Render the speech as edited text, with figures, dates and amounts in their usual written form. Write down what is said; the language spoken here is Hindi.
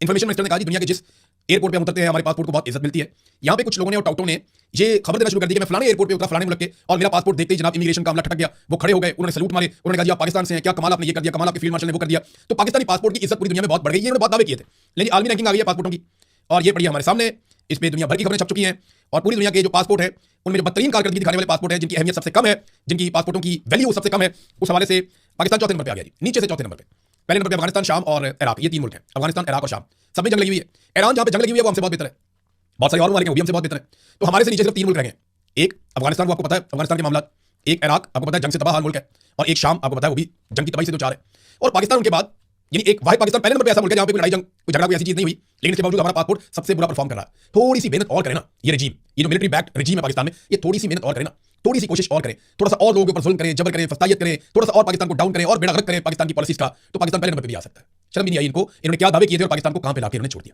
इन्फॉर्मेशन मिनिस्टर ने कहा कि दुनिया के जिस एयरपोर्ट पे हम उतरते हैं हमारे पासपोर्ट को बहुत इज्जत मिलती है। यहाँ पे कुछ लोगों ने और टाउटों ने ये खबर देना शुरू कर दी कि मैं फलाने एयरपोर्ट पे उतरा फलाने मुल्क के और मेरा पासपोर्ट देखते ही जनाब इमिग्रेशन का अमला ठटक गया। वो खड़े हो गए, उन्होंने सलूट मारे, उन्होंने कहा जी आप पाकिस्तान से हैं, क्या कमाल आपने ये कर दिया, कमाल आपके फील्ड मार्शल ने वो कर दिया। तो पाकिस्तानी पासपोर्ट की इज्जत पूरी दुनिया में बहुत बढ़ गई है, उन्होंने बहुत दावे किए थे। लेकिन आलमी रैंकिंग आ गई है पासपोर्टों की और ये पड़ी हमारे सामने, इस पे दुनिया भर की खबरें छप चुकी हैं और पूरी दुनिया के जो पासपोर्ट है उनमें जो बदतरीन कारकर्दगी दिखाने वाले पासपोर्ट है, जिनकी अहमियत सबसे कम है, जिनकी पासपोर्टों की वैल्यू सबसे कम है, उस हवाले से पाकिस्तान चौथे नंबर पे आ गया जी, नीचे से चौथे नंबर पे। पहले नंबर पे अफगानिस्तान, शाम और इराक, ये तीन मुल्क हैं, अफगानिस्तान, इराक और शाम। सब में जंग लगी हुई है। ईरान जहां पे जंग लगी हुई है वो हमसे बहुत बेहतर है, बहुत सारे और ममालिक हैं वो भी हमसे बहुत बेहतर है। तो हमारे से नीचे सिर्फ तीन मुल्क रह गए, एक अफगानिस्तान, वो आपको पता है अफगानिस्तान के मामला, एक इराक आपको पता है जंग से तबाह हाल मुल्क है, और एक शाम आपको पता है वो भी जंग की तबाही से दो चार है। और पाकिस्तान उनके बाद, यानी एक वाहिद पाकिस्तान पहले नंबर पे ऐसा मुल्क है जहां पे कोई लड़ाई जंग कोई झगड़ा कोई ऐसी चीज नहीं हुई, लेकिन इसके बावजूद हमारा पासपोर्ट सबसे बुरा परफॉर्म कर रहा है। थोड़ी सी मेहनत और करें ना, ये रजीम, ये जो मिलिट्री बैक्ड रजीम है पाकिस्तान में, ये थोड़ी सी मेहनत और करें ना, थोड़ी सी कोशिश और करें, थोड़ा सा और लोगों के ऊपर जुल्म करें, जबर करें, फस्तायत करें, थोड़ा सा और पाकिस्तान को डाउन करें और बेड़ा गर्क करें पाकिस्तान की पॉलिसीज का, तो पाकिस्तान पहले नंबर पे भी आ सकता है। शर्म भी नहीं आई इनको, इन्होंने क्या दावे किए थे और पाकिस्तान को कहां पे लाके इन्होंने छोड़ दिया।